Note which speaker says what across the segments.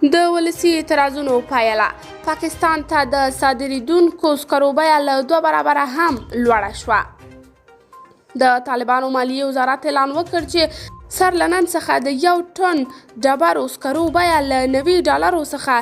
Speaker 1: د ولسي اعتراضونو پایله پاکستان ته د صادریدونکو سکرو بیه له 2 برابره هم لوړه شوه. د طالبانو مالیې وزارت اعلان وکړ چې سر له نن څخه د 1 ټن ډبرو سکرو بیه له $90 څخه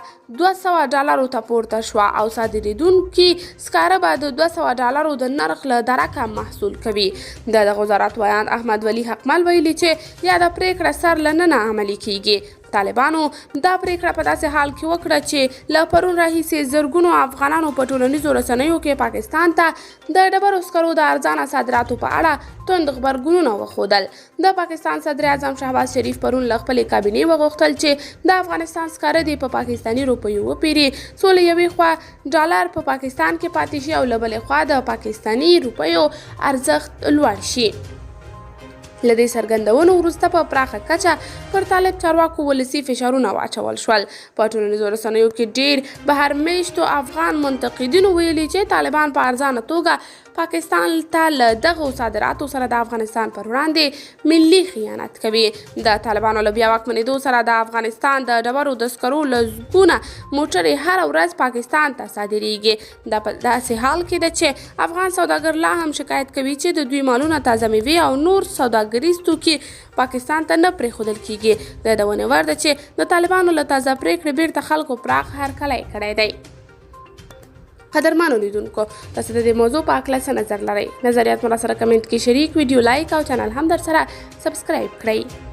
Speaker 1: $200 ته پورته شوه او صادریدونکي سکاره به د $200 د نرخ له درکه محصول کوي. د دغه وزارت ویاند احمد ولي حقمل ویلي چې یاده پریکړه سر له ننه عملي کیږي. طالبانو دا پریکړه په داسې حال کې وکړه چې له پرون راهیسې زرګونو افغانانو په ټولنیزو رسنیو کې پاکستان ته د ډبرو سکرو د ارزانه صادراتو په اړه توند غبرګونونه وښودل. د پاکستان صدر اعظم شهباز شریف پرون له خپلې کابینې وغوښتل چې د افغانستان سکاره دې په پاکستاني روپیو وپیري څو له یوې خوا ډالر په پاکستان کې پاتې شي او له بلې خوا د پاکستاني روپیو ارزښت لوړ شي. له دې څرګندونو وروسته په پراخه کچه پر طالب چارواکو ولسي فشارونه واچول شول. په ټولنیزو رسنیو کې ډېر بهرمیشتو افغان منتقدینو ویلي چې طالبان په ارزانه توګه پاکستان ته له دغو صادراتو سره د افغانستان پر وړاندې ملي خیانت کوي. د طالبانو له بیا واکمنېدو سره د افغانستان د ډبرو د سکرو لسګونه موټرې هره ورځ پاکستان ته صادریږي. دا په داسې حال کې ده چې افغان سوداګر لا هم شکایت کوي چې د دوی مالونه تازه میوې او نور سوداګریز توکي پاکستان ته نه پرېښودل کیږي. د دونه ور ده چې د طالبانو له تازه پریکړې بیرته خلکو پراخ هرکلی کړی دی. قدرمنو لیدونکو، تاسو د دې موضوع په اړه څه نظر لرئ؟ نظریات مو راسره کمنټ کې شریک، ویډیو لایک او چینل هم در سره سبسکرایب کړئ.